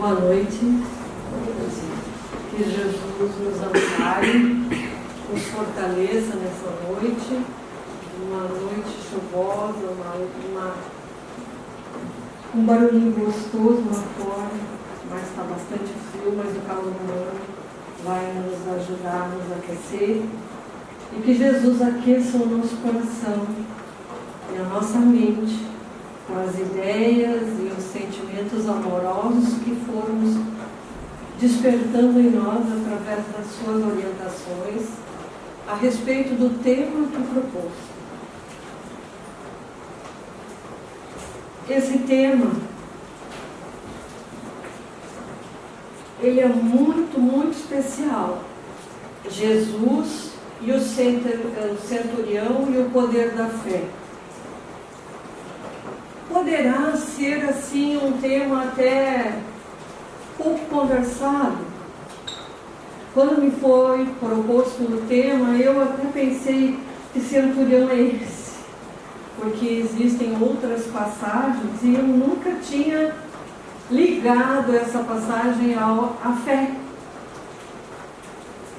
Boa noite, que Jesus nos ampare, nos fortaleça nessa noite, uma noite chuvosa, um barulhinho gostoso lá fora, mas está bastante frio, mas o calor humano vai nos ajudar a nos aquecer, e que Jesus aqueça o nosso coração e a nossa mente, com as ideias e os sentimentos amorosos que fomos despertando em nós através das suas orientações a respeito do tema que propôs. Esse tema, ele é muito, muito especial. Jesus e o centurião e o poder da fé. Poderá ser assim um tema até pouco conversado. Quando me foi proposto o tema, eu até pensei que centurião é esse, porque existem outras passagens e eu nunca tinha ligado essa passagem à fé.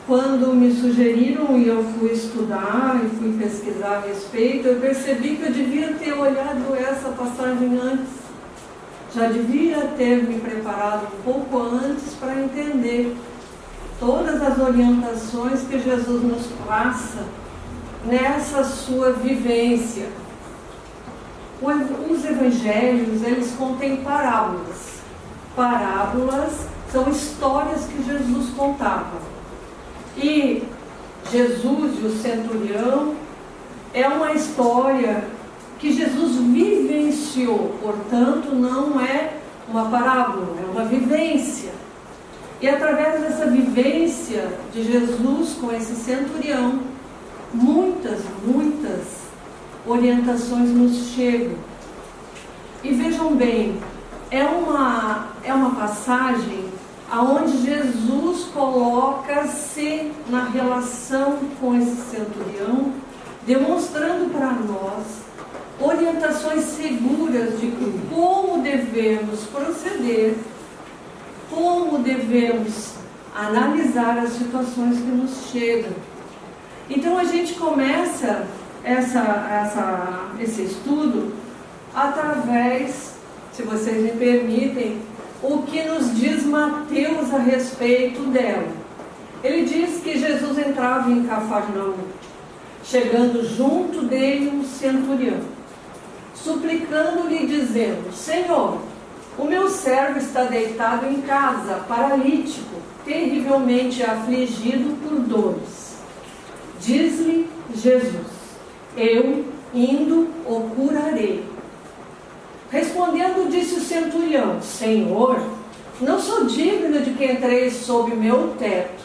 Quando me sugeriram e eu fui estudar e fui pesquisar a respeito, eu percebi que eu devia ter olhado essa passagem antes. Já devia ter me preparado um pouco antes para entender todas as orientações que Jesus nos passa nessa sua vivência. Os evangelhos, eles contêm parábolas. Parábolas são histórias que Jesus contava. E Jesus e o centurião é uma história que Jesus vivenciou, portanto não é uma parábola, é uma vivência. E através dessa vivência de Jesus com esse centurião, muitas orientações nos chegam. E vejam bem, é uma passagem aonde Jesus coloca-se na relação com esse centurião, demonstrando para nós orientações seguras de como devemos proceder, como devemos analisar as situações que nos chegam. Então a gente começa esse estudo através, se vocês me permitem, o que nos diz Mateus a respeito dela. Ele diz que Jesus entrava em Cafarnaum, chegando junto dele um centurião, suplicando-lhe, dizendo: Senhor, o meu servo está deitado em casa, paralítico, terrivelmente afligido por dores. Diz-lhe Jesus: eu, indo, o curarei. Respondendo, disse o centurião: Senhor, não sou digno de que entreis sob meu teto,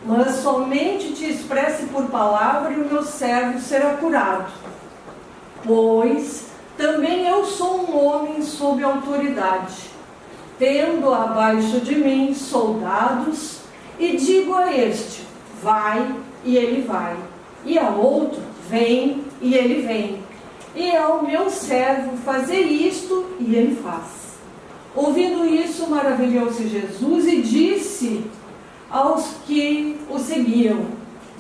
mas somente te expresse por palavra e o meu servo será curado. Pois também eu sou um homem sob autoridade, tendo abaixo de mim soldados, e digo a este: vai, e ele vai, e a outro: vem, e ele vem. E ao meu servo fazer isto, e ele faz. Ouvindo isso, maravilhou-se Jesus e disse aos que o seguiam: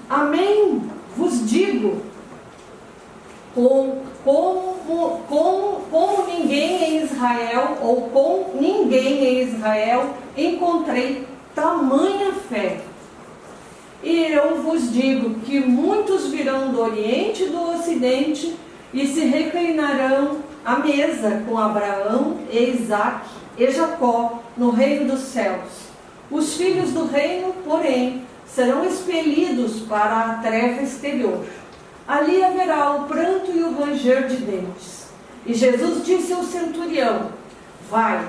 Amém, vos digo, como ninguém em Israel, ou com ninguém em Israel, encontrei tamanha fé. E eu vos digo que muitos virão do Oriente e do Ocidente e se reclinarão à mesa com Abraão e Isaque e Jacó no reino dos céus. Os filhos do reino, porém, serão expelidos para a treva exterior. Ali haverá o pranto e o ranger de dentes. E Jesus disse ao centurião: vai,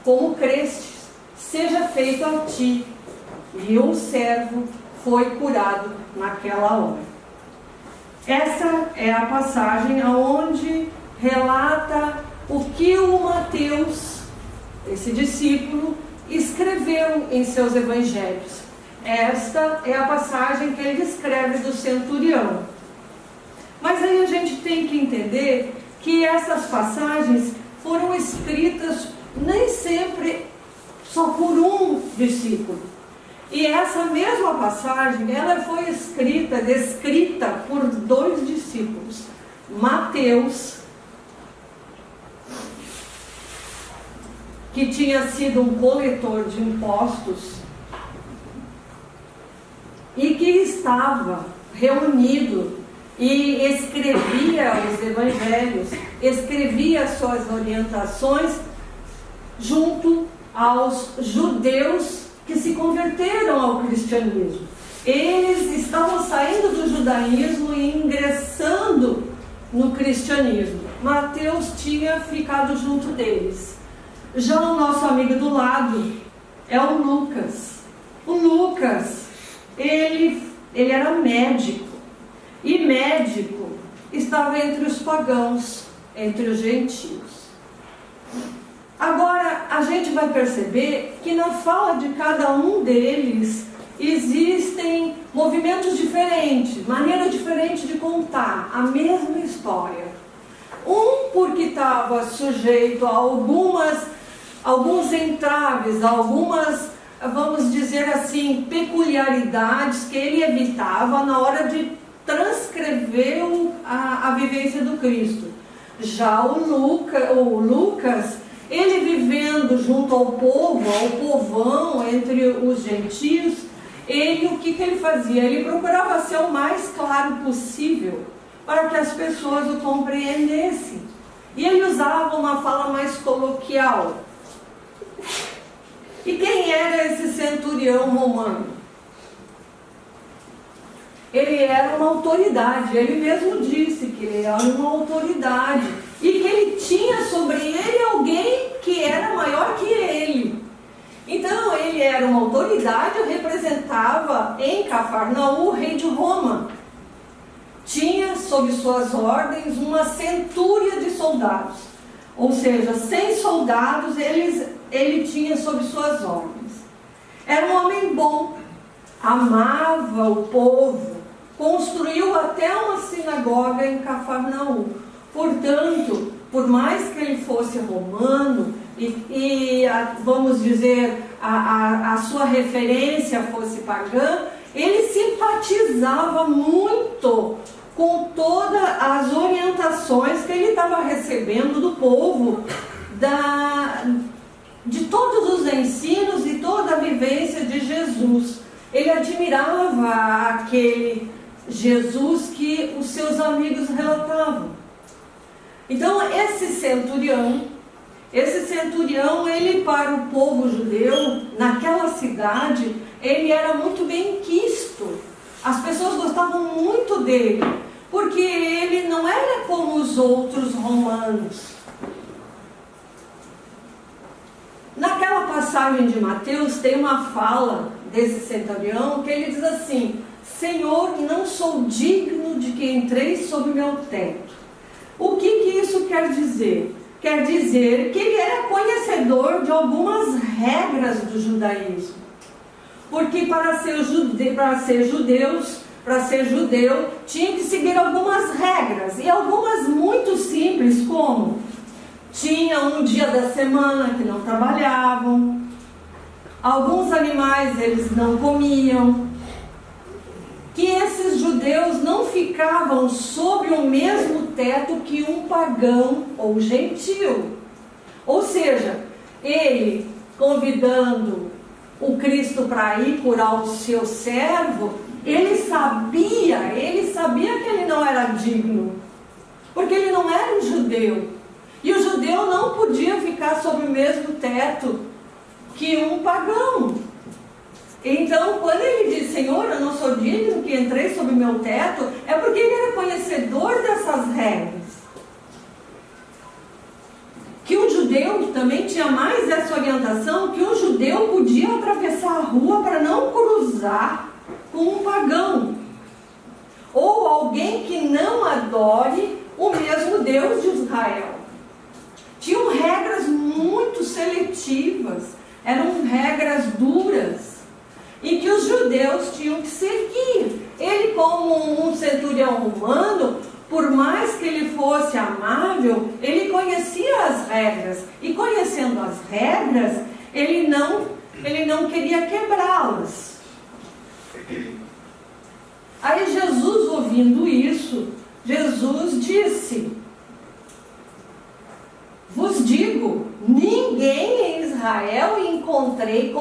como crestes, seja feito a ti. E o servo foi curado naquela hora. Essa é a passagem onde relata o que o Mateus, esse discípulo, escreveu em seus evangelhos. Esta é a passagem que ele escreve do centurião. Mas aí a gente tem que entender que essas passagens foram escritas nem sempre só por um discípulo. E essa mesma passagem, ela foi descrita por 2 discípulos. Mateus, que tinha sido um coletor de impostos e que estava reunido e escrevia os evangelhos, escrevia suas orientações junto aos judeus que se converteram ao cristianismo. Eles estavam saindo do judaísmo e ingressando no cristianismo. Mateus tinha ficado junto deles. Já o nosso amigo do lado é o Lucas. O Lucas, ele era médico. E médico estava entre os pagãos, entre os gentios. Agora, a gente vai perceber que na fala de cada um deles existem movimentos diferentes, maneira diferente de contar a mesma história. Um porque estava sujeito a alguns entraves, algumas, vamos dizer assim, peculiaridades que ele evitava na hora de transcrever a vivência do Cristo. Já o Lucas, ele vivendo junto ao povo, ao povão, entre os gentios, o que ele fazia? Ele procurava ser o mais claro possível para que as pessoas o compreendessem. E ele usava uma fala mais coloquial. E quem era esse centurião romano? Ele era uma autoridade, ele mesmo disse que ele era uma autoridade e que ele tinha sobre ele alguém que era maior que ele. Então ele era uma autoridade, representava em Cafarnaum o rei de Roma. Tinha sob suas ordens uma centúria de soldados, ou seja, 100 soldados ele tinha sob suas ordens. Era um homem bom, amava o povo, construiu até uma sinagoga em Cafarnaum. Portanto, por mais que ele fosse romano vamos dizer, a sua referência fosse pagã, ele simpatizava muito com todas as orientações que ele estava recebendo do povo, de todos os ensinos e toda a vivência de Jesus. Ele admirava aquele Jesus que os seus amigos relatavam. Então esse centurião, ele para o povo judeu, naquela cidade, ele era muito bem quisto. As pessoas gostavam muito dele, porque ele não era como os outros romanos. Naquela passagem de Mateus tem uma fala desse centurião que ele diz assim: Senhor, não sou digno de que entreis sob meu teto. O que isso quer dizer? Quer dizer que ele era conhecedor de algumas regras do judaísmo. Porque para ser judeu, tinha que seguir algumas regras. E algumas muito simples, como tinha um dia da semana que não trabalhavam, alguns animais eles não comiam, que esses judeus não ficavam sob o mesmo teto que um pagão ou gentil. Ou seja, ele convidando o Cristo para ir curar o seu servo, ele sabia que ele não era digno, porque ele não era um judeu. E o judeu não podia ficar sob o mesmo teto que um pagão. Então, quando ele diz, Senhor, eu não sou digno que entrei sob o meu teto, é porque ele era conhecedor dessas regras. Que o judeu também tinha mais essa orientação, que o judeu podia atravessar a rua para não cruzar com um pagão, ou alguém que não adore o mesmo Deus de Israel. Tinham regras muito seletivas, eram regras duras, e que os judeus tinham que seguir. Ele, como um centurião romano, por mais que ele fosse amável, ele conhecia as regras. E conhecendo as regras, ele não queria quebrá-las. Aí Jesus, ouvindo isso, Jesus disse: vos digo, ninguém em Israel encontrei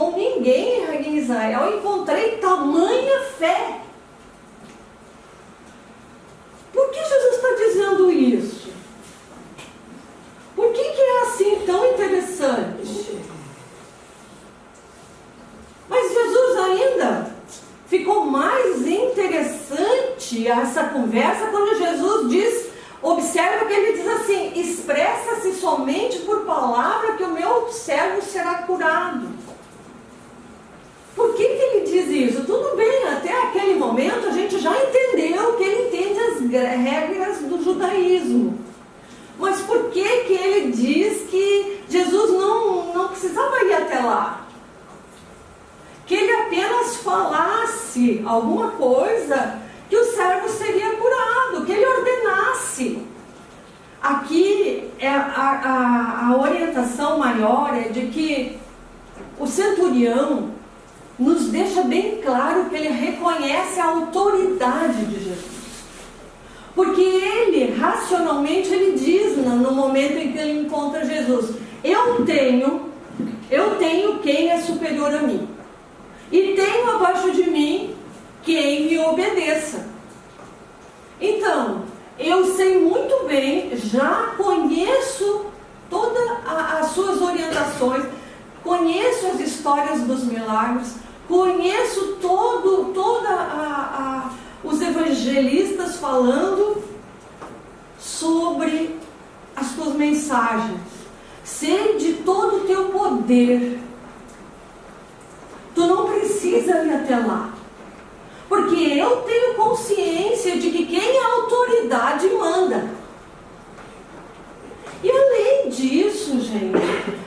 tamanha fé. Por que Jesus está dizendo isso? Por que é assim tão interessante? Mas Jesus ainda ficou mais interessante essa conversa quando Jesus diz, observa que ele diz assim: expressa-se somente por palavra que o meu servo será curado. Por que ele diz isso? Tudo bem, até aquele momento a gente já entendeu que ele entende as regras do judaísmo. Mas por que ele diz que Jesus não precisava ir até lá? Que ele apenas falasse alguma coisa que o servo seria curado, que ele ordenasse. Aqui a orientação maior é de que o centurião nos deixa bem claro que ele reconhece a autoridade de Jesus. Porque ele, racionalmente, ele diz no momento em que ele encontra Jesus: eu tenho quem é superior a mim. E tenho abaixo de mim quem me obedeça. Então, eu sei muito bem, já conheço todas as suas orientações, conheço as histórias dos milagres, conheço os evangelistas falando sobre as tuas mensagens. Sei de todo o teu poder. Tu não precisa ir até lá. Porque eu tenho consciência de que quem é autoridade manda. E além disso, gente,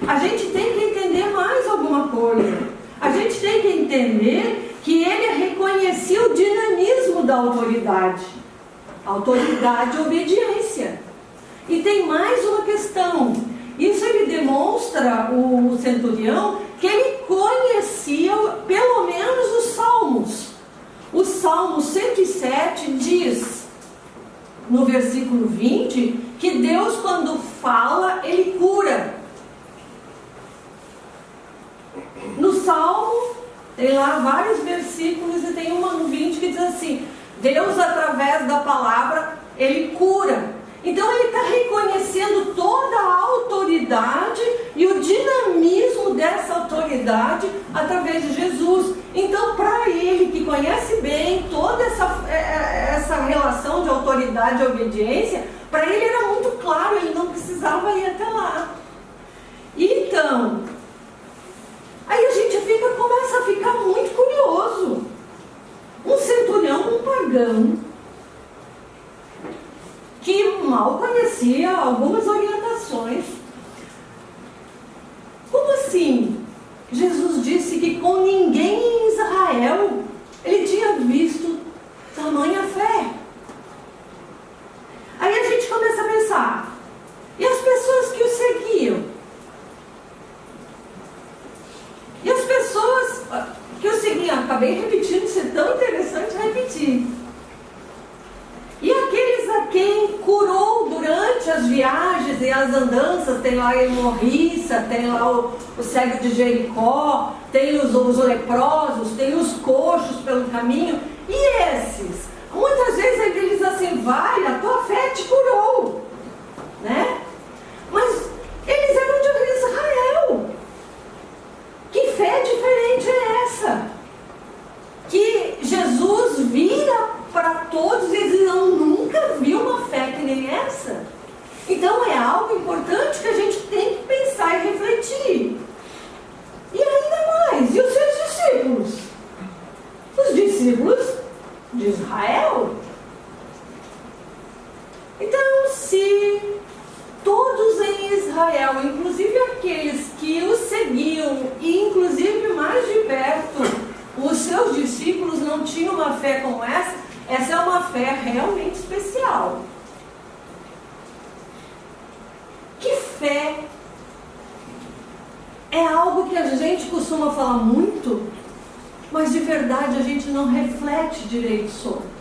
a gente tem que entender mais alguma coisa. A gente tem que entender que ele reconhecia o dinamismo da autoridade. Autoridade e obediência. E tem mais uma questão. Isso ele demonstra, o centurião, que ele conhecia pelo menos os salmos. O Salmo 107 diz, no versículo 20, que Deus, quando fala, ele cura. No Salmo, tem lá vários versículos e tem uma no 20 que diz assim: Deus, através da palavra, ele cura. Então ele está reconhecendo toda a autoridade e o dinamismo dessa autoridade através de Jesus. Então, para ele, que conhece bem toda essa relação de autoridade e obediência, para ele era muito claro, ele não precisava ir até lá. Então, aí a gente começa a ficar muito curioso. Um centurião, um pagão, que mal conhecia algumas orientações. Como assim? Jesus disse que com ninguém em Israel ele tinha visto tamanha fé. Aí a gente começa a pensar: e as pessoas que o seguiam? E as pessoas que o seguiam? Acabei repetindo, isso é tão interessante repetir. E aqueles a quem curou durante as viagens e as andanças, tem lá a hemorriça, tem lá o cego de Jericó, tem os leprosos, tem os coxos pelo caminho. E esses? Muitas vezes ele diz assim: vai, a tua fé te curou, né? Mas eles eram de Israel. Que fé diferente é essa? Que Jesus vira para todos e diz: eu nunca vi uma fé que nem essa. Então é algo importante que a gente tem que pensar e refletir. E ainda mais, e os seus discípulos? Os discípulos de Israel? Então, se todos em Israel, inclusive aqueles que o seguiam, e inclusive mais de perto, os seus discípulos não tinham uma fé como essa é uma fé realmente especial. Que fé é algo que a gente costuma falar muito, mas de verdade a gente não reflete direito sobre.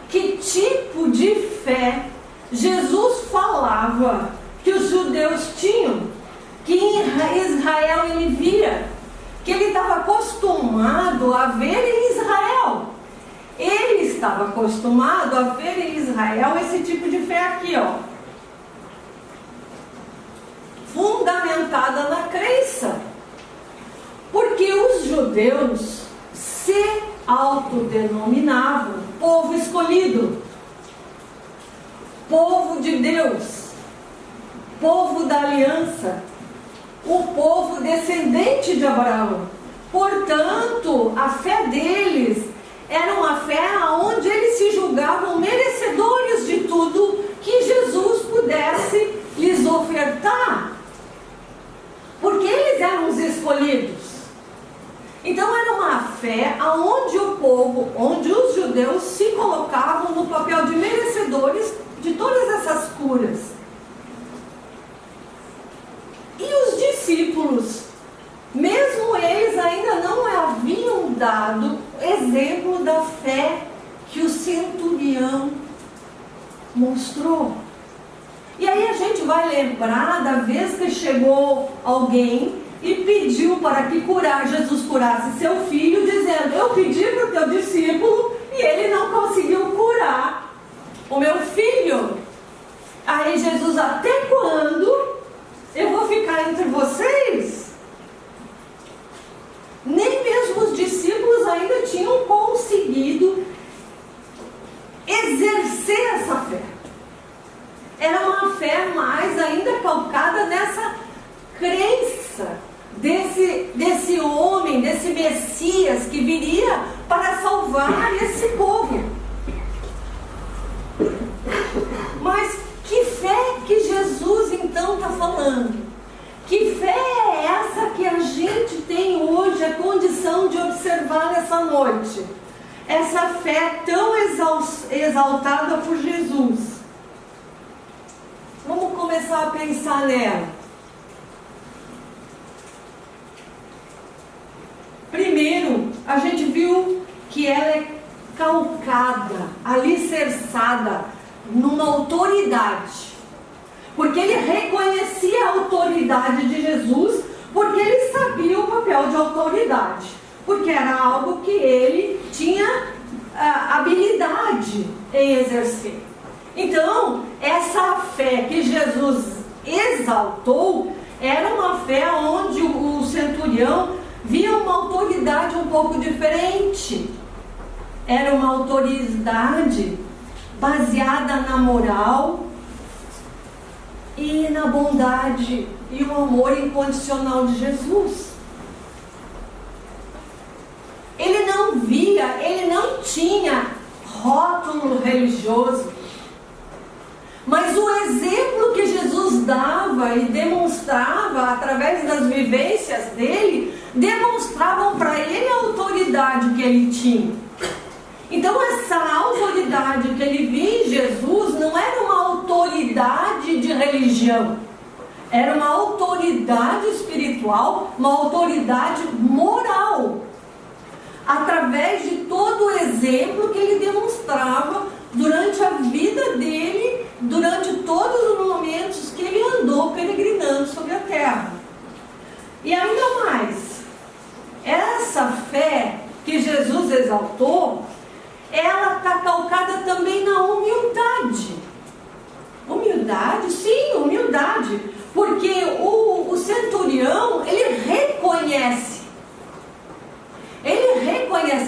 Que tipo de fé Jesus falava que os judeus tinham, que em Israel ele via, que ele estava acostumado a ver em Israel. Ele estava acostumado a ver em Israel esse tipo de fé aqui, ó, fundamentada na crença. Porque os judeus se autodenominavam povo escolhido, povo de Deus, povo da aliança, o povo descendente de Abraão. Portanto, a fé deles era uma fé onde eles se julgavam merecedores de tudo que Jesus pudesse lhes ofertar, porque eles eram os escolhidos. Então era uma fé onde o povo, onde os judeus se colocavam no papel de merecedores de todas essas curas. E os discípulos, mesmo eles ainda não haviam dado exemplo da fé que o centurião mostrou. E aí a gente vai lembrar da vez que chegou alguém e pediu para que Jesus curasse seu filho, dizendo: eu pedi para o teu discípulo e ele não conseguiu curar o meu filho. Aí Jesus: até quando eu vou ficar entre vocês? Nem mesmo os discípulos ainda tinham conseguido exercer essa fé. Era uma fé mais ainda calcada nessa crença desse homem, desse Messias que viria para salvar esse povo. Mas que fé que Jesus então está falando? Que fé é essa que a gente tem hoje a condição de observar nessa noite? Essa fé tão exaltada por Jesus. Vamos começar a pensar nela. Primeiro, a gente viu que ela é calcada, alicerçada numa autoridade. Porque ele reconhecia a autoridade de Jesus, porque ele sabia o papel de autoridade. Porque era algo que ele tinha habilidade em exercer. Então, essa fé que Jesus exaltou era uma fé onde o centurião via uma autoridade um pouco diferente. Era uma autoridade baseada na moral e na bondade e o amor incondicional de Jesus. Ele não via, ele não tinha rótulo religioso, mas o exemplo que Jesus dava e demonstrava através das vivências dele, demonstravam para ele a autoridade que ele tinha. Então essa autoridade que ele via em Jesus não era uma autoridade de religião, era uma autoridade espiritual, uma autoridade moral, através de todo o exemplo que ele demonstrava durante a vida dele, durante todos os momentos que ele andou peregrinando sobre a terra. E ainda mais, essa fé que Jesus exaltou, ela está calcada também na humildade. Humildade? Sim, humildade. Porque o centurião, ele reconhece,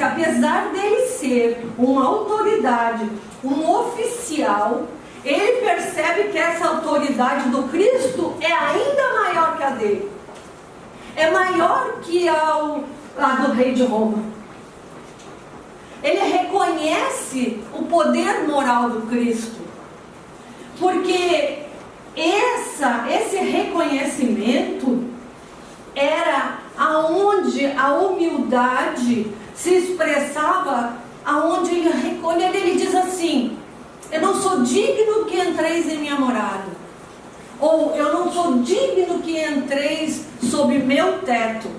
apesar dele ser uma autoridade, um oficial, ele percebe que essa autoridade do Cristo é ainda maior que a dele. É maior que a do rei de Roma. Ele reconhece o poder moral do Cristo. Porque esse reconhecimento era aonde a humildade se expressava, aonde ele recolhe, ele diz assim: eu não sou digno que entreis em minha morada. ou eu não sou digno que entreis sob meu teto.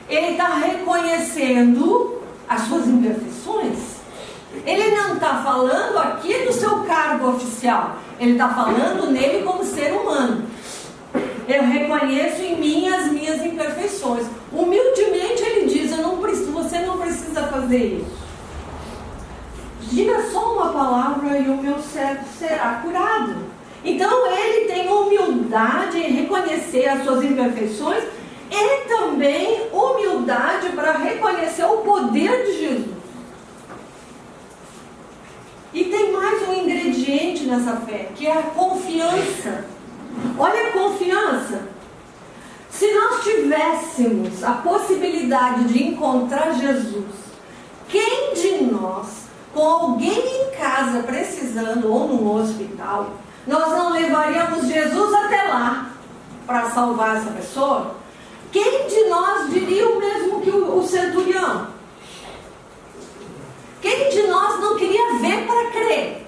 Ele está reconhecendo as suas imperfeições. Ele não está falando aqui do seu cargo oficial. Ele está falando nele como ser humano. Eu reconheço em mim as minhas imperfeições. Humildemente ele diz, você não precisa fazer isso. Diga só uma palavra e o meu servo será curado. Então ele tem humildade em reconhecer as suas imperfeições e também humildade para reconhecer o poder de Jesus. E tem mais um ingrediente nessa fé, que é a confiança. Olha a confiança. Se nós tivéssemos a possibilidade de encontrar Jesus, quem de nós, com alguém em casa precisando ou no hospital, nós não levaríamos Jesus até lá para salvar essa pessoa? Quem de nós diria o mesmo que o centurião? Quem de nós não queria ver para crer?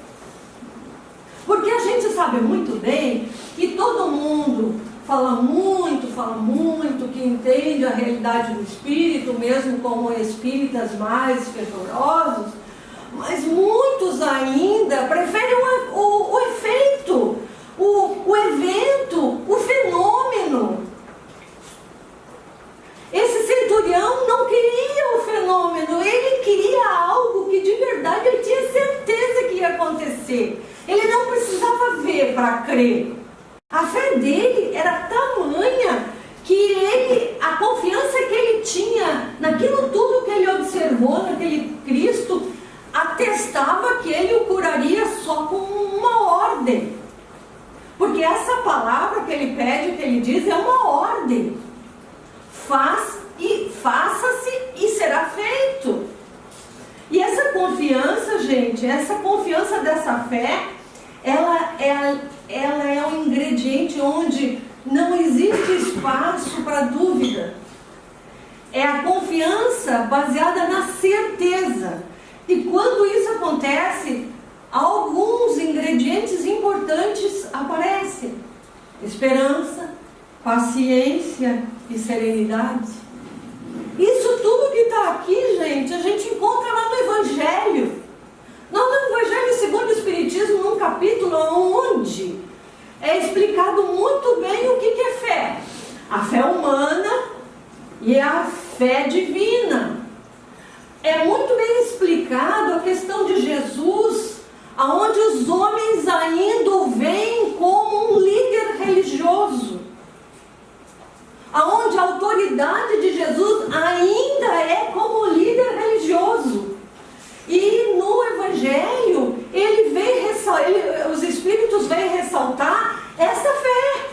Porque a gente sabe muito bem que todo mundo fala muito, que entende a realidade do Espírito, mesmo como espíritas mais fervorosos, mas muitos ainda preferem o efeito, o evento, o fenômeno. Esse centurião não queria o fenômeno, ele queria algo que de verdade ele tinha certeza que ia acontecer. Ele não precisava ver para crer. A fé dele era tamanha que a confiança que ele tinha naquilo tudo que ele observou, naquele Cristo, atestava que ele o curaria só com uma ordem. Porque essa palavra que ele pede, que ele diz, é uma ordem. Faça-se e será feito. E essa confiança, gente, essa confiança dessa fé, ela é um ingrediente onde não existe espaço para dúvida. É a confiança baseada na certeza. E quando isso acontece, alguns ingredientes importantes aparecem: esperança, paciência e serenidade. Isso tudo que está aqui, gente, a gente encontra lá no Evangelho. No Evangelho segundo o Espiritismo, num capítulo onde é explicado muito bem o que é fé. A fé humana e a fé divina. É muito bem explicado a questão de Jesus, aonde os homens ainda o veem como um líder religioso, aonde a autoridade de Jesus ainda é como líder religioso. E no Evangelho, os Espíritos vêm ressaltar essa fé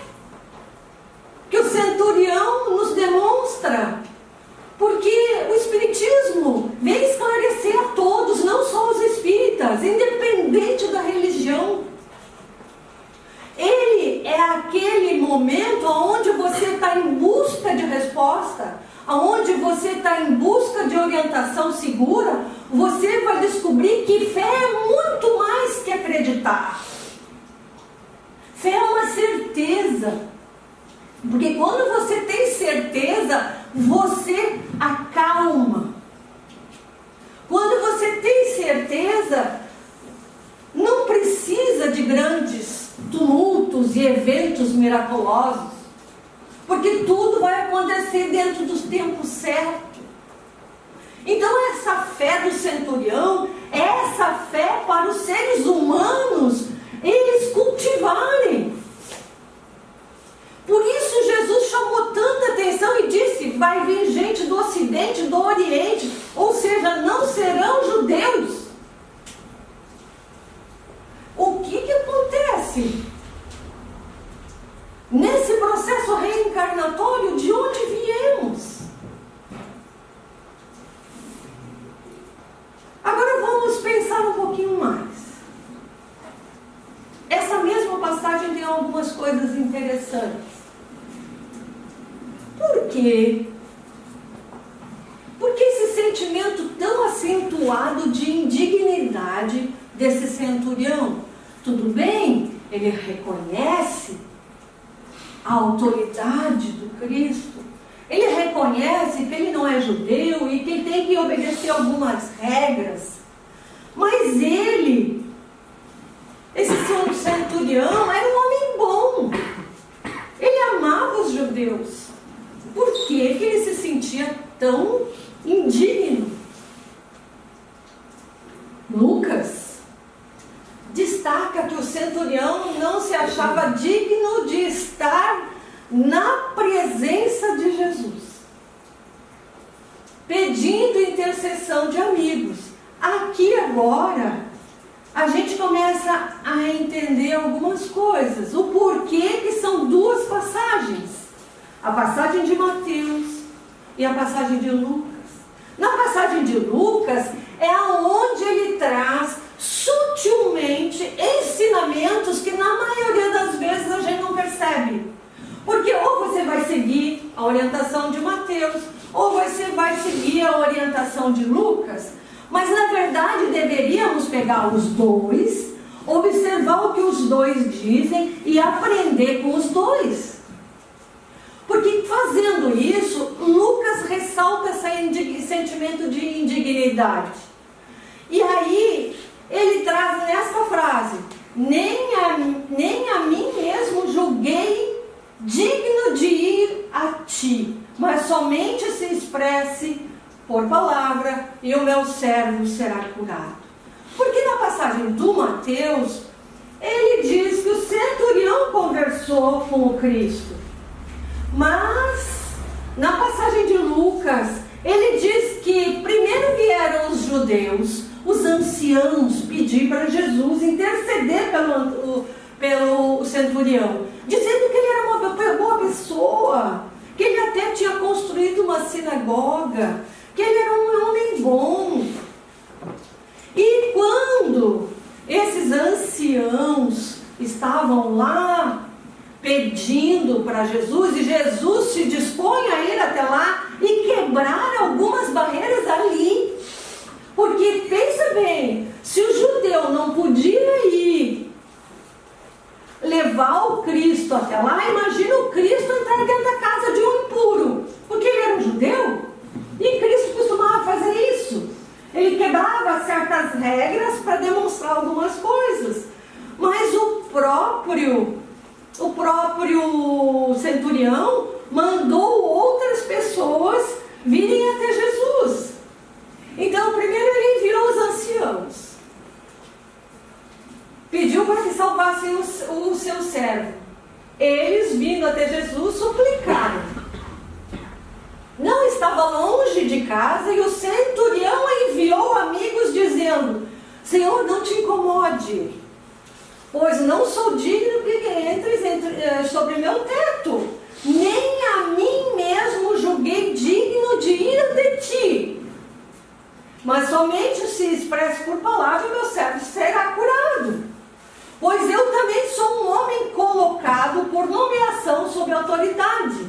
que o centurião nos demonstra. Porque o Espiritismo vem esclarecer a todos, não só os espíritas, independente da religião. Ele é aquele momento onde você está em busca de resposta, onde você está em busca de orientação segura. Você vai descobrir que fé é muito mais que acreditar. Fé é uma certeza. Porque quando você tem certeza, você acalma. Quando você tem certeza, não precisa de grandes tumultos e eventos miraculosos, porque tudo vai acontecer dentro dos tempos certos. Então essa fé do centurião, essa fé para os seres humanos, eles cultivarem. Por isso Jesus chamou tanta atenção e disse: vai vir gente do Ocidente, do Oriente, ou seja, não serão judeus. O que acontece? Nesse processo reencarnatório, de onde viemos? Agora vamos pensar um pouquinho mais. Essa mesma passagem tem algumas coisas interessantes. Por quê? Porque esse sentimento tão acentuado de indignidade desse centurião? Tudo bem, ele reconhece a autoridade do Cristo. Ele reconhece que ele não é judeu e que ele tem que obedecer algumas regras. Mas ele, esse centurião, era um homem bom. Ele amava os judeus. Por que que ele se sentia tão indigno? Lucas destaca que o centurião não se achava digno de estar na presença de Jesus, pedindo intercessão de amigos. Aqui agora, a gente começa a entender algumas coisas. O porquê que são duas passagens. A passagem de Mateus e a passagem de Lucas. Na passagem de Lucas, é aonde ele traz sutilmente ensinamentos que na maioria das vezes a gente não percebe. Porque ou você vai seguir a orientação de Mateus, ou você vai seguir a orientação de Lucas, mas na verdade deveríamos pegar os dois, observar o que os dois dizem e aprender com os dois. Porque fazendo isso, Lucas ressalta esse sentimento de indignidade. E aí, ele traz nesta frase: nem a mim mesmo julguei digno de ir a ti, mas somente se expresse por palavra e o meu servo será curado. Porque na passagem do Mateus, ele diz que o centurião conversou com o Cristo. Mas, na passagem de Lucas, ele diz que primeiro vieram os judeus, os anciãos, pedir para Jesus interceder pelo centurião, dizendo que ele era uma boa pessoa, que ele até tinha construído uma sinagoga, que ele era um homem bom. E quando esses anciãos estavam lá pedindo para Jesus, e Jesus se dispõe a ir até lá e quebrar algumas barreiras ali. Porque, pensa bem, se o judeu não podia ir levar o Cristo até lá, imagina o Cristo entrar dentro da casa de um impuro, porque ele era um judeu, e Cristo costumava fazer isso. Ele quebrava certas regras para demonstrar algumas coisas, mas o próprio centurião mandou outras pessoas virem até Jesus. Então, primeiro ele enviou os anciãos, pediu para que salvassem o seu servo. Eles, vindo até Jesus, suplicaram. Não estava longe de casa e o centurião enviou amigos dizendo: Senhor, não te incomode, pois não sou digno que entres sobre meu teto. Nem a mim mesmo julguei digno de ir ante ti. Mas somente se expresse por palavra, meu servo será curado. Pois eu também sou um homem colocado por nomeação sob autoridade.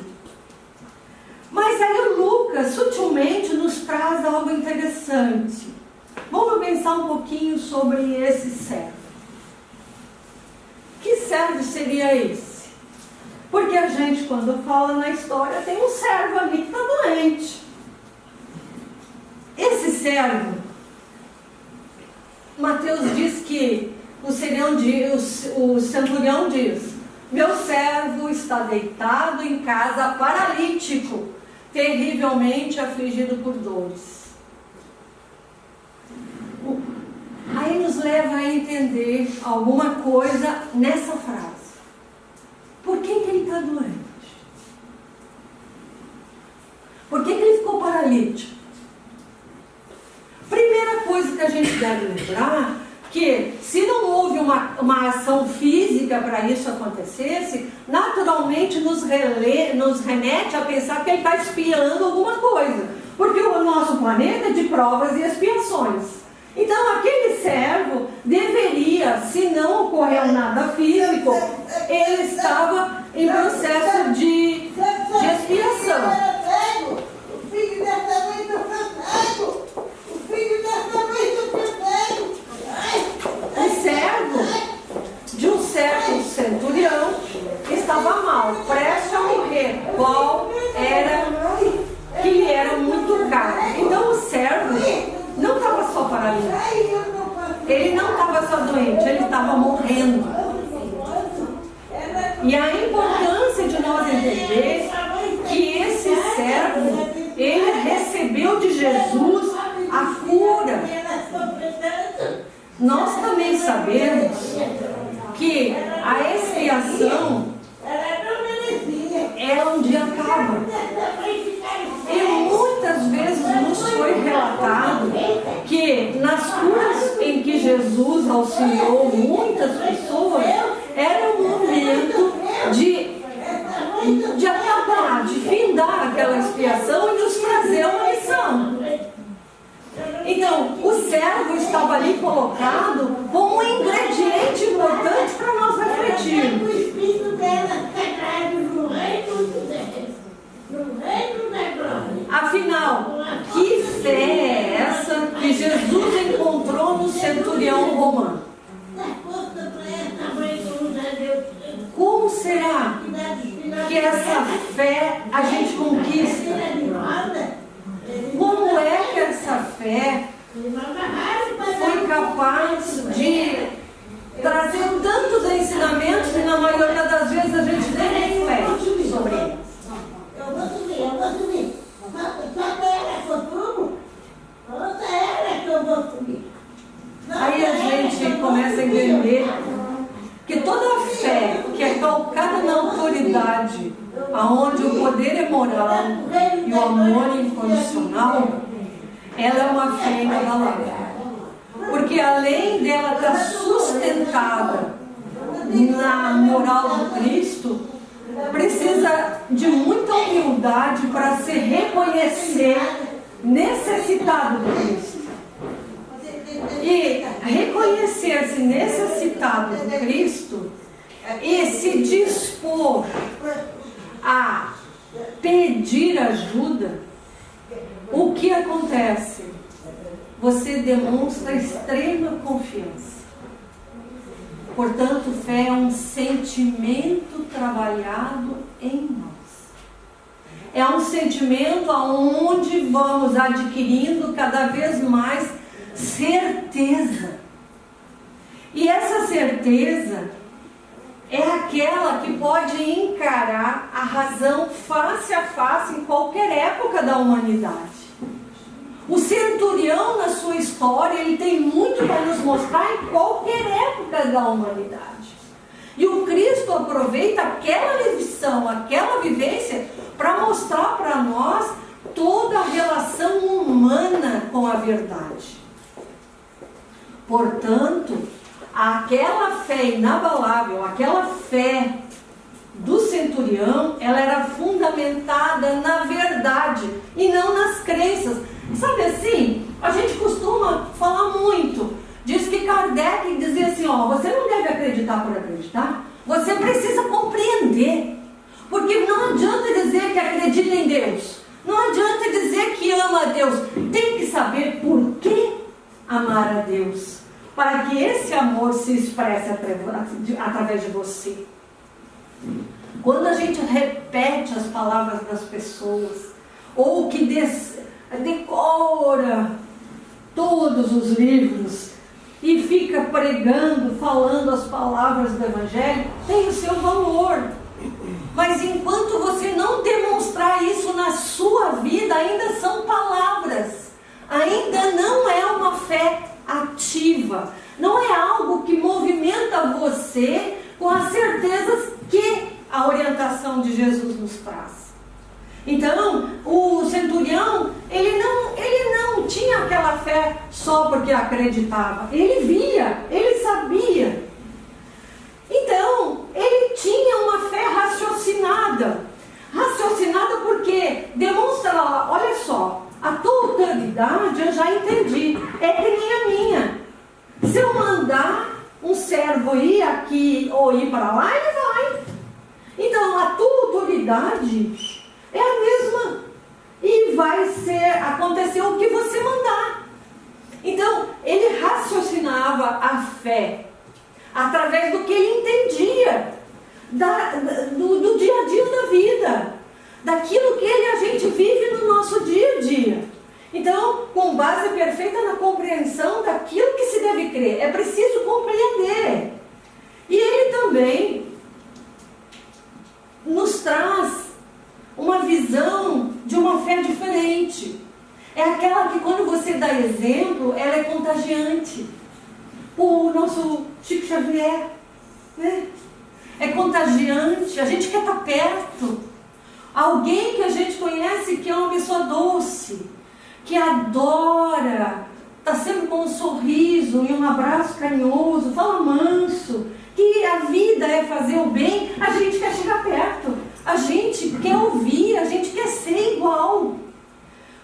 Mas aí o Lucas sutilmente nos traz algo interessante. Vamos pensar um pouquinho sobre esse servo. Que servo seria esse? Porque a gente, quando fala na história, tem um servo ali que está doente. Esse servo, Mateus diz que o centurião diz: meu servo está deitado em casa paralítico, terrivelmente afligido por dores. Aí nos leva a entender alguma coisa nessa frase. Por que ele está doente? Por que ele ficou paralítico? Primeira coisa que a gente deve lembrar, que se não houve uma ação física para isso acontecesse, naturalmente nos remete a pensar que ele está expiando alguma coisa. Porque o nosso planeta é de provas e expiações. Então aquele servo deveria, se não ocorreu nada físico, ele estava em processo de expiação. O servo de um certo centurião estava mal, qual era que lhe era muito caro. Então o servo não estava só paralítico, ele não estava só doente, ele estava morrendo. E a importância de nós entender que esse servo, ele recebeu de Jesus a cura. Nós também sabemos que a expiação é onde acaba. E muitas vezes nos foi relatado que nas curas em que Jesus auxiliou muitas pessoas, era um momento de acabar, de findar aquela expiação e nos trazer uma lição. Então, o servo estava ali colocado como um ingrediente importante para nós refletirmos. Afinal, que fé é essa que Jesus encontrou no centurião romano? Como será que essa fé a gente conquista? Como é que essa fé foi capaz de trazer tantos ensinamentos que na maioria das vezes a gente nem reflete sobre eles? Aí a gente começa a entender que toda fé que é calcada na autoridade, aonde o poder é moral e o amor incondicional, ela é uma fé inabalável. Porque além dela estar sustentada na moral do Cristo, precisa de muita humildade para se reconhecer necessitado do Cristo. E reconhecer-se necessitado do Cristo e se dispor a pedir ajuda, o que acontece? Você demonstra extrema confiança. Portanto, fé é um sentimento trabalhado em nós. É um sentimento aonde vamos adquirindo cada vez mais certeza. E essa certeza é aquela que pode encarar a razão face a face em qualquer época da humanidade. O centurião, na sua história, ele tem muito para nos mostrar em qualquer época da humanidade. E o Cristo aproveita aquela lição, aquela vivência, para mostrar para nós toda a relação humana com a verdade. Portanto, aquela fé inabalável, aquela fé do centurião, ela era fundamentada na verdade e não nas crenças. Sabe assim, a gente costuma falar muito, diz que Kardec dizia assim, você não deve acreditar por acreditar, você precisa compreender, porque não adianta dizer que acredita em Deus, não adianta dizer que ama a Deus, tem que saber por que amar a Deus, para que esse amor se expresse através de você. Quando a gente repete as palavras das pessoas, ou que decora todos os livros e fica pregando, falando as palavras do Evangelho, tem o seu valor. Mas enquanto você não demonstrar isso na sua vida, ainda são palavras, ainda não é uma fé ativa, não é algo que movimenta você com as certezas que a orientação de Jesus nos traz. Então, o centurião, ele não tinha aquela fé só porque acreditava. Ele via, ele sabia. Então, ele tinha uma fé raciocinada. Raciocinada porque demonstra, olha só, a tua autoridade eu já entendi, é que nem a minha. Se eu mandar um servo ir aqui ou ir para lá, ele vai. Então, a tua autoridade é a mesma e vai acontecer o que você mandar. Então, ele raciocinava a fé através do que ele entendia do dia a dia da vida, crer, é preciso compreender. E ele também nos traz uma visão de uma fé diferente. É aquela que quando você dá exemplo, ela é contagiante. O nosso Chico Xavier, né? É contagiante, a gente quer estar perto. Alguém que a gente conhece que é uma pessoa doce, que adora, está sempre com um sorriso e um abraço carinhoso, fala manso, que a vida é fazer o bem, a gente quer chegar perto, a gente quer ouvir, a gente quer ser igual.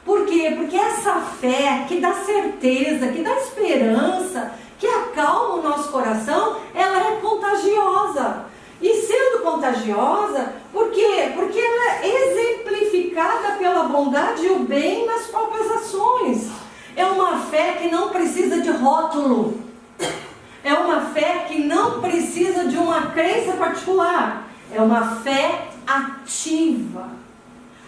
Por quê? Porque essa fé que dá certeza, que dá esperança, que acalma o nosso coração, ela é contagiosa. E sendo contagiosa, por quê? Porque ela é exemplificada pela bondade e o bem nas próprias ações. É uma fé que não precisa de rótulo. É uma fé que não precisa de uma crença particular. É uma fé ativa.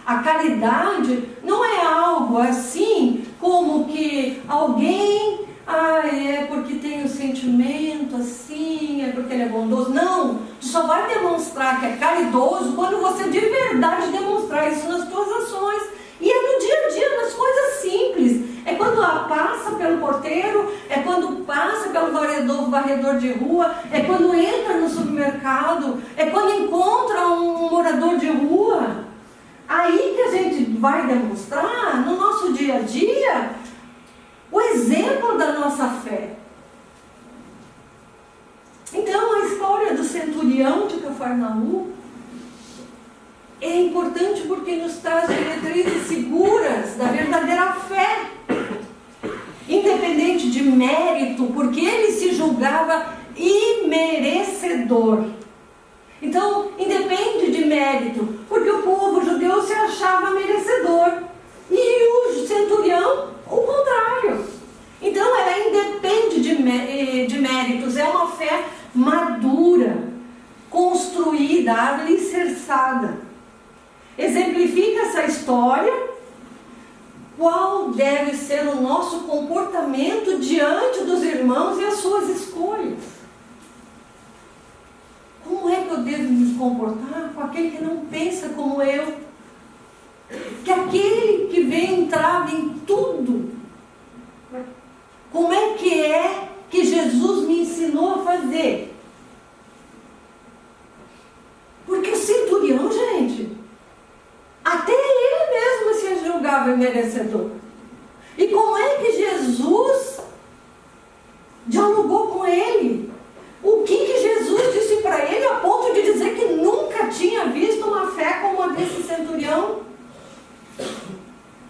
A caridade não é algo assim como que alguém... é porque tem um sentimento assim, é porque ele é bondoso. Não, tu só vai demonstrar que é caridoso quando você de verdade demonstrar isso nas tuas ações. E é no dia a dia, nas coisas simples. É quando passa pelo porteiro, é quando passa pelo varredor de rua, é quando entra no supermercado, é quando encontra um morador de rua. Aí que a gente vai demonstrar no nosso dia a dia o exemplo da nossa fé. Então, a história do centurião de Cafarnaum é importante porque nos traz diretrizes seguras da verdadeira fé. Independente de mérito, porque ele se julgava imerecedor. Então, independe de mérito, porque o povo judeu se achava merecedor. E o centurião, o contrário. Então, ela independe de méritos, é uma fé madura, construída, alicerçada. Exemplifica essa história, qual deve ser o nosso comportamento diante dos irmãos e as suas escolhas. Como é que eu devo me comportar com aquele que não pensa como eu? Que aquele que vê entrave em tudo. Como é que Jesus me ensinou a fazer? Porque o centurião, gente, até ele mesmo se julgava merecedor. E como é que Jesus dialogou com ele? O que Jesus disse para ele a ponto de dizer que nunca tinha visto uma fé como a desse centurião?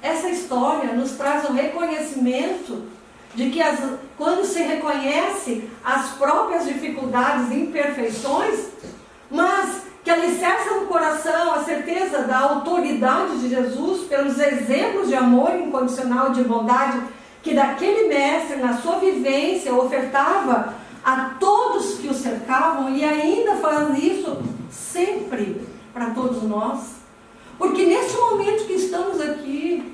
Essa história nos traz o reconhecimento de que quando se reconhece as próprias dificuldades e imperfeições, mas que alicerça no coração a certeza da autoridade de Jesus pelos exemplos de amor incondicional e de bondade que daquele mestre, na sua vivência, ofertava a todos que o cercavam, e ainda faz isso sempre para todos nós. Porque neste momento que estamos aqui,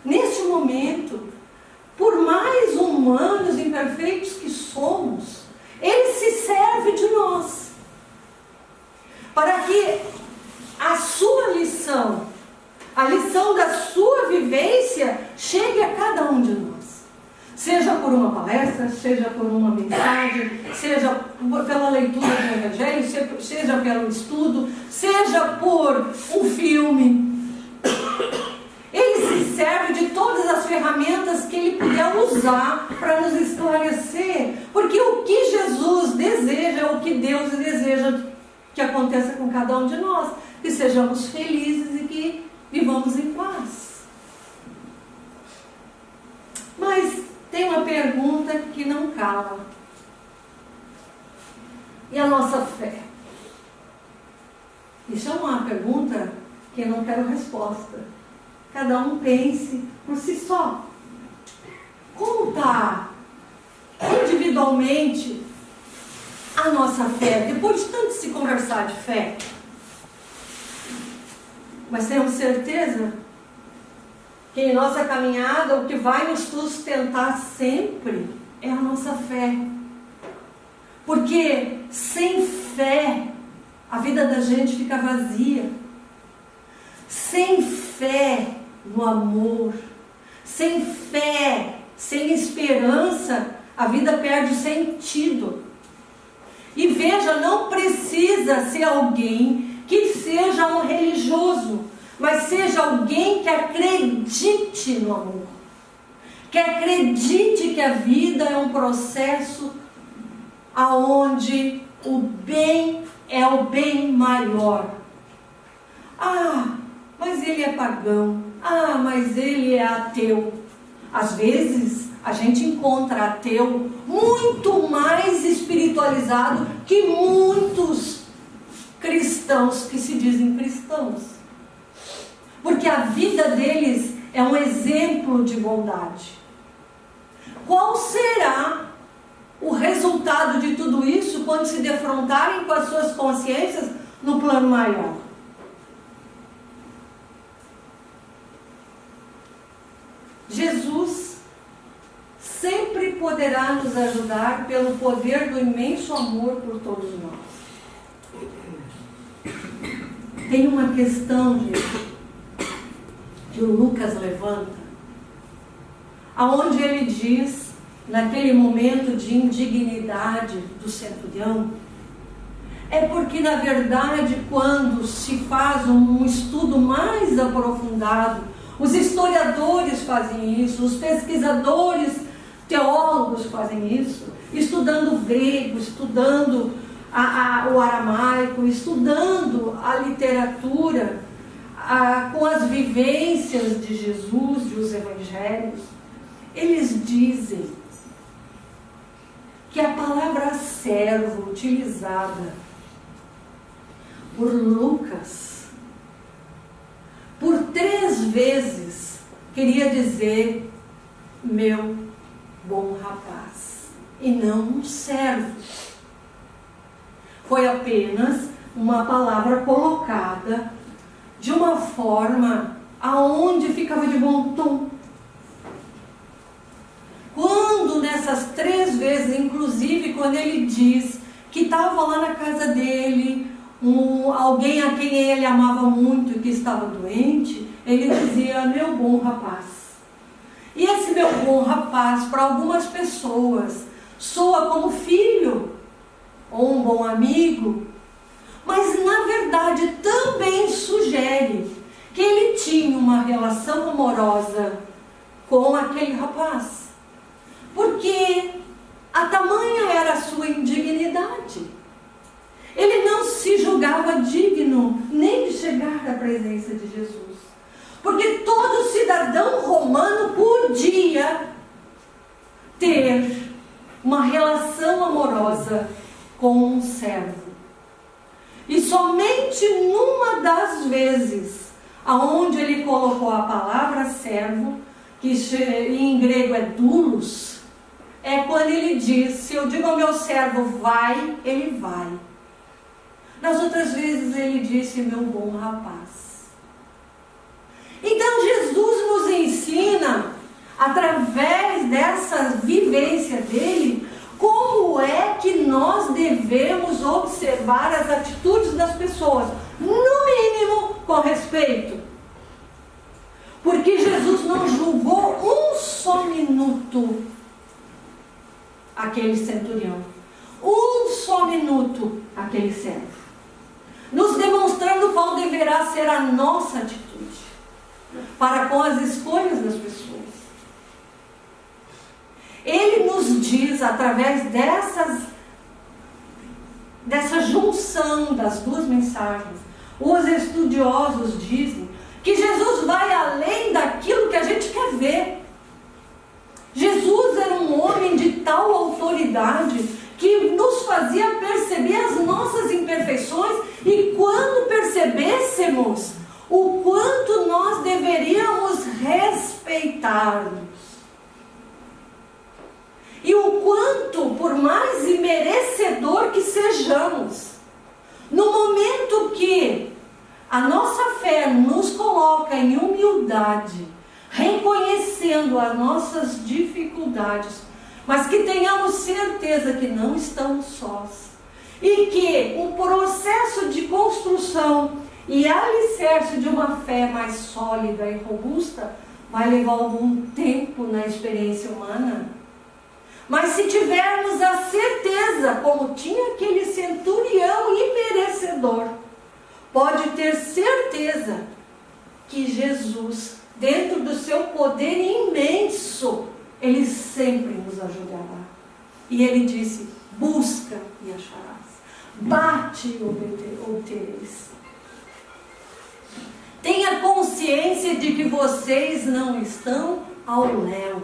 neste momento, por mais humanos e imperfeitos que somos, Ele se serve de nós, para que a sua lição, a lição da sua vivência, chegue a cada um de nós. Seja por uma palestra, seja por uma mensagem, seja pela leitura do Evangelho, seja pelo estudo, seja por um filme. Ele se serve de todas as ferramentas que Ele puder usar para nos esclarecer. Porque o que Jesus deseja é o que Deus deseja que aconteça com cada um de nós. Que sejamos felizes e que vivamos em paz. Mas tem uma pergunta que não cala. E a nossa fé? Isso é uma pergunta que eu não quero resposta. Cada um pense por si só. Como está individualmente a nossa fé? Depois de tanto se conversar de fé, mas temos certeza que em nossa caminhada o que vai nos sustentar sempre é a nossa fé. Porque sem fé, a vida da gente fica vazia. Sem fé no amor, sem fé, sem esperança, a vida perde o sentido. E veja, não precisa ser alguém que seja um religioso, mas seja alguém que acredite no amor, que acredite que a vida é um processo aonde o bem é o bem maior. Ah, mas ele é pagão. Ah, mas ele é ateu. Às vezes a gente encontra ateu muito mais espiritualizado que muitos cristãos que se dizem cristãos. Porque a vida deles é um exemplo de bondade. Qual será o resultado de tudo isso quando se defrontarem com as suas consciências no plano maior? Jesus sempre poderá nos ajudar pelo poder do imenso amor por todos nós. Tem uma questão, gente, que o Lucas levanta, aonde ele diz, naquele momento de indignidade do centurião, é porque, na verdade, quando se faz um estudo mais aprofundado, os historiadores fazem isso, os pesquisadores, teólogos fazem isso, estudando o grego, estudando o aramaico, estudando a literatura, com as vivências de Jesus, dos evangelhos. Eles dizem que a palavra servo utilizada por Lucas por 3 vezes queria dizer meu bom rapaz, e não um servo. Foi apenas uma palavra colocada de uma forma aonde ficava de bom tom. Quando nessas 3 vezes, inclusive quando ele diz que estava lá na casa dele alguém a quem ele amava muito e que estava doente, ele dizia meu bom rapaz. E esse meu bom rapaz, para algumas pessoas, soa como filho ou um bom amigo, mas na verdade também sugere que ele tinha uma relação amorosa com aquele rapaz, porque a tamanha era a sua indignidade. Ele não se julgava digno nem de chegar à presença de Jesus, porque todo cidadão romano podia ter uma relação amorosa com um servo. E somente numa das vezes aonde ele colocou a palavra servo, que em grego é doulos, é quando ele diz, se eu digo ao meu servo vai, ele vai. Nas outras vezes ele disse meu bom rapaz. Então Jesus nos ensina, através dessa vivência dele, como é que nós devemos observar as atitudes das pessoas, no mínimo com respeito. Porque Jesus não julgou um só minuto aquele centurião, um só minuto aquele servo, nos demonstrando qual deverá ser a nossa atitude para com as escolhas das pessoas. Ele nos diz, através dessa junção das 2 mensagens, os estudiosos dizem que Jesus vai além daquilo que a gente quer ver. Jesus era um homem de tal autoridade que nos fazia perceber as nossas imperfeições, e quando percebêssemos, o quanto nós deveríamos respeitar-nos. E o quanto, por mais imerecedor que sejamos, no momento que a nossa fé nos coloca em humildade, reconhecendo as nossas dificuldades, mas que tenhamos certeza que não estamos sós. E que o processo de construção e alicerce de uma fé mais sólida e robusta vai levar algum tempo na experiência humana. Mas se tivermos a certeza, como tinha aquele centurião imerecedor, pode ter certeza que Jesus, dentro do seu poder imenso, Ele sempre nos ajudará. E Ele disse: busca e acharás, bate e obtereis. Tenha consciência de que vocês não estão ao léu,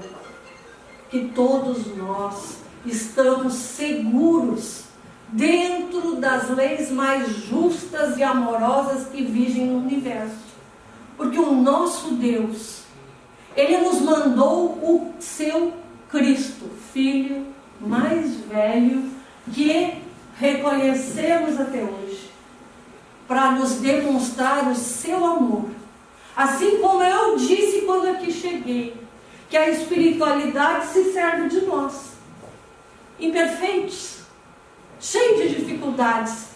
que todos nós estamos seguros dentro das leis mais justas e amorosas que vigem no universo. Porque o nosso Deus, Ele nos mandou o seu Cristo, Filho mais velho, que reconhecemos até hoje, para nos demonstrar o seu amor. Assim como eu disse quando aqui cheguei, que a espiritualidade se serve de nós, imperfeitos, cheios de dificuldades.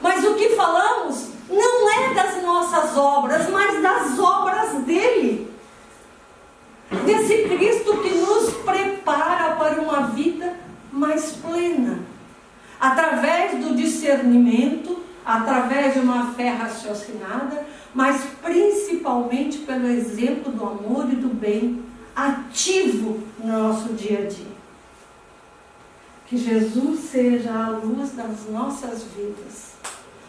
Mas o que falamos não é das nossas obras, mas das obras dele. Desse Cristo que nos prepara para uma vida mais plena. Através do discernimento, através de uma fé raciocinada, mas principalmente pelo exemplo do amor e do bem ativo no nosso dia a dia. Que Jesus seja a luz das nossas vidas,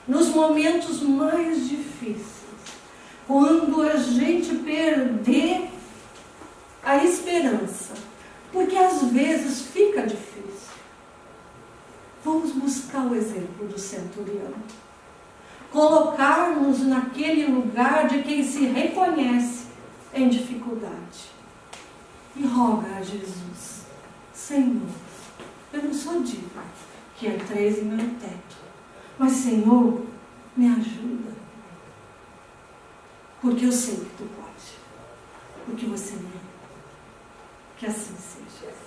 nos momentos mais difíceis, quando a gente perder a esperança, porque às vezes fica difícil. Vamos buscar o exemplo do centurião, colocar-nos naquele lugar de quem se reconhece em dificuldade e roga a Jesus: Senhor, eu não sou digna que entreis em meu teto, mas Senhor, me ajuda, porque eu sei que tu pode, porque você me ama. Que assim seja.